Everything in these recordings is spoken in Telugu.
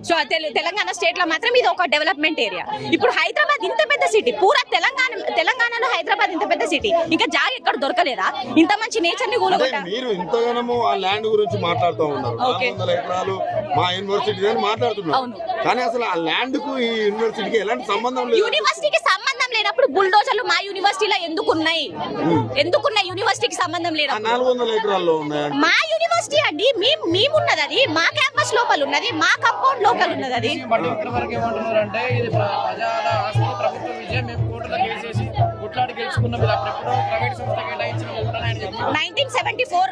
సో తెలంగాణ స్టేట్ లో మాత్రం ఇది ఒక డెవలప్మెంట్ ఏరియా. ఇప్పుడు హైదరాబాద్ ఇంత పెద్ద సిటీ, పూరా తెలంగాణలో హైదరాబాద్ ఇంత పెద్ద సిటీ, ఇంకా జాగ ఎక్కడ దొరకలేదా? ఇంత మంచి నేచర్ ని కూలగొట్టారు. మీరు ఇంతగానో ఆ ల్యాండ్ గురించి మాట్లాడుతూ ఉన్నారు, 400 ఎకరాలు మా యూనివర్సిటీ అని మాట్లాడుతున్నారు. కానీ అసలు ఆ ల్యాండ్ కు ఈ యూనివర్సిటీకి ఎలాంటి సంబంధం లేదు. యూనివర్సిటీకి సంబంధం లేనప్పుడు బుల్డోజర్లు మా యూనివర్సిటీలో ఎందుకున్నాయి? యూనివర్సిటీకి సంబంధం లేదు. 400 ఎకరాల్లో ఉన్నాయి. మా యూనివర్సిటీ అండి, మేమున్నది అది, మా క్యాంపస్ లోపల ఉన్నది, మా కంపౌండ్ లోపల ఉన్నది. అది 1974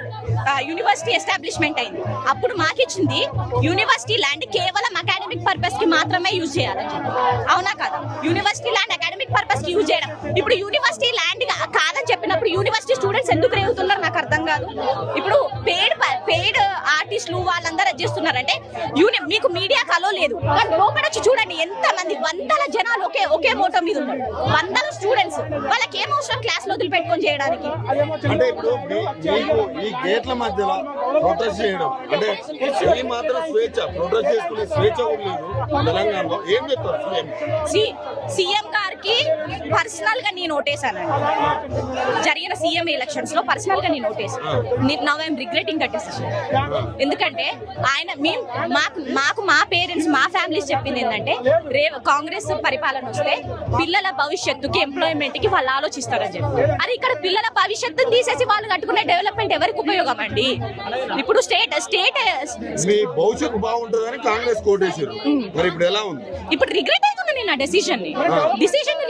యూనివర్సిటీ ఎస్టాబ్లిష్మెంట్ అయింది. అప్పుడు మాకిచ్చింది యూనివర్సిటీ ల్యాండ్ కేవలం అకాడమిక్ పర్పస్ కి మాత్రమే యూజ్ చేయాలని చెప్పి. అవునా కదా? యూనివర్సిటీ ల్యాండ్ అకాడమిక్ పర్పస్ కి యూజ్ చేయడం. ఇప్పుడు యూనివర్సిటీ ల్యాండ్ కాదని చెప్పినప్పుడు యూనివర్సిటీ స్టూడెంట్స్ ఎందుకు రేగుతున్నారు నాకు అర్థం కాదు. ఇప్పుడు పెయిడ్ ఆర్టిస్టులు వాళ్ళందరూ చేస్తున్నారంటే మీకు మీడియా కలో లేదు. లోపల వచ్చి చూడండి ఎంత మంది, వందల జనాలు ఒకే మోటో మీద ఉన్నారు, వందల స్టూడెంట్స్. వాళ్ళకి ఏం అవసరం క్లాస్ లో వదిలిపెట్టుకొని చేయడానికి? అంటే ఇప్పుడు మీకు ఈ గేట్ల మధ్యలో ప్రొటెస్ట్ చేయడం అంటే ఈ మాత్రం స్వేచ్ఛ, ప్రొటెస్ట్ చేసుకునే స్వేచ్ఛ కూడా లేదు తెలంగాణలో. ఏం చెప్తారు సీఎం గారికి పర్సనల్ గా నేను ఓటేసానండి. జరిగిన సీఎం ఎలక్షన్స్ లో పర్సనల్ గా నేను ఓటేసాను. Now I'm regretting that decision. ఎందుకంటే ఆయన మాకు మా పేరెంట్స్, మా ఫ్యామిలీస్ చెప్పింది ఏంటంటే కాంగ్రెస్ పరిపాలన వస్తే పిల్లల భవిష్యత్తుకి, ఎంప్లాయ్మెంట్ కి వాళ్ళు ఆలోచిస్తారని చెప్పి. అది ఇక్కడ పిల్లల భవిష్యత్తుని తీసేసి వాళ్ళు కట్టుకునే డెవలప్మెంట్ ఎవరికి ఉపయోగం అండి? ఇప్పుడు స్టేట్ మీ భవిష్యత్తు బాగుంటుందని కాంగ్రెస్ కోటేశారు. మరి ఇప్పుడు ఎలా ఉంది? ఇప్పుడు రిగ్రెట్ అవుతున్నా నేను ఆ డెసిషన్ ని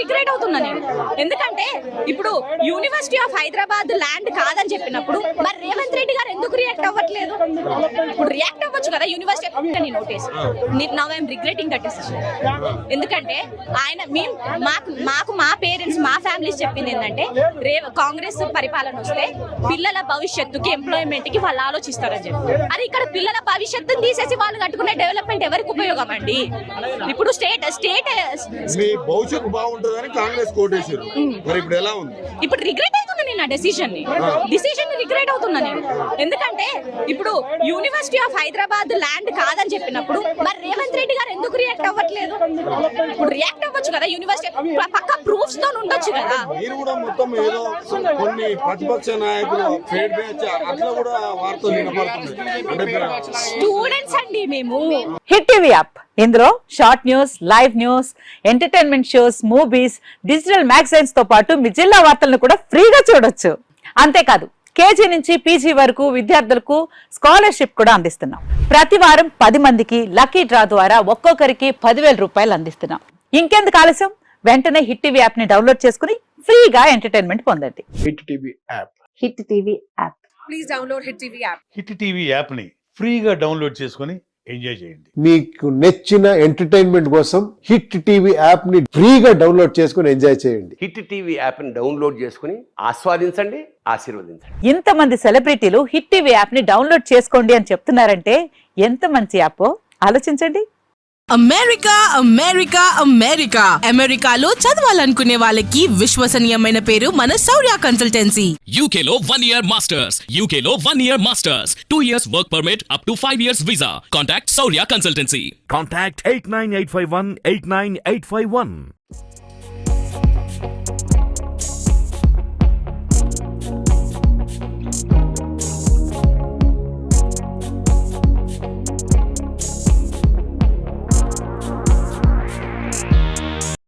రిగ్రెట్ అవుతున్నా నేను. ఎందుకంటే ఇప్పుడు యూనివర్సిటీ ఆఫ్ హైదరాబాద్ ల్యాండ్ కాదని చెప్పినప్పుడు మరి రేవంత్ రెడ్డి గారు ఎందుకు రియాక్ట్ అవ్వట్లేదు? ఇప్పుడు రియాక్ట్ అవ్వచ్చు కదా యూనివర్సిటీ. నేను notice now I'm regretting that decision. ఎందుకంటే ఆయన మాకు మా పేరెంట్స్, మా ఫ్యామిలీస్ చెప్పింది ఏంటంటే కాంగ్రెస్ పరిపాలన వస్తే పిల్లల భవిష్యత్తుకి, ఎంప్లాయ్మెంట్ కి వాళ్ళు ఆలోచిస్తారని చెప్పి. అది ఇక్కడ పిల్లల భవిష్యత్తుని తీసేసి వాళ్ళు కట్టుకునే డెవలప్మెంట్ ఎవరికి ఉపయోగం అండి? ఇప్పుడు స్టేట్ మీ భవిష్యత్తు బాగుంటుందని కాంగ్రెస్ కోటేశారు. మరి ఇప్పుడు ఎలా ఉంది? ఇప్పుడు రిగ్రెట్ అవుతున్నా నేను ఆ డెసిషన్ ని రిగ్రెట్ అవుతున్నా నేను. ఎందుకంటే ఇప్పుడు యూనివర్సిటీ ఆఫ్ హైదరాబాద్ ల్యాండ్ కాదని చెప్పినప్పుడు మరి రేవంత్ రెడ్డి గారు ఎందుకు రియాక్ట్ అవ్వట్లేదు? ఇప్పుడు రియాక్ట్ అవ్వచ్చు కదా యూనివర్సిటీ, పక్క ప్రూఫ్స్ తో ఉండొచ్చు కదా. మీరు కూడా మొత్తం ఏదో కొన్ని ప్రతిపక్ష నాయకులు ఫేడ్ బ్యాచ్ అట్లా కూడా వార్తలు వినపడుతున్నాయి. స్టూడెంట్స్ అండి మేము. హిట్ టీవీ యాప్, ఇందులో short news, live news, entertainment shows, movies, digital magazines తో పాటు మీ జిల్లా వార్తలను కూడా ఫ్రీగా చూడొచ్చు. అంతేకాదు కేజీ నుంచి పీజీ వరకు విద్యార్థులకు స్కాలర్షిప్ కూడా అందిస్తున్నాం. ప్రతి వారం 10 మందికి లక్కీ డ్రా ద్వారా ఒక్కొక్కరికి 10,000 రూపాయలు అందిస్తున్నాం. ఇంకెందుకు ఆలస్యం? వెంటనే హిట్ టీవీ యాప్ ని డౌన్లోడ్ చేసుకుని ఫ్రీగా ఎంటర్టైన్మెంట్ పొందండి. Hit TV app. Hit TV app. Please download hit TV app. Hit TV app ని ఫ్రీగా డౌన్లోడ్ చేసుకుని ఎంజాయ్ చేయండి. మీకు నచ్చిన ఎంటర్టైన్మెంట్ కోసం హిట్ టీవీ యాప్ ని ఫ్రీగా డౌన్లోడ్ చేసుకుని ఎంజాయ్ చేయండి. హిట్ టీవీ యాప్ ని డౌన్లోడ్ చేసుకుని ఆస్వాదించండి, ఆశీర్వదించండి. ఇంతమంది సెలబ్రిటీలు హిట్ టీవీ యాప్ ని డౌన్లోడ్ చేసుకోండి అని చెప్తున్నారంటే ఎంత మంచి యాప్ ఆలోచించండి. అమెరికాలో చదవాలనుకునే వాళ్ళకి విశ్వసనీయమైన పేరు మన శౌర్య కన్సల్టెన్సీ. UK లో 1 year masters, UK లో 1 year masters, 2 years work permit up to 5 years visa. Contact Saurya Consultancy. Contact 89851 89851.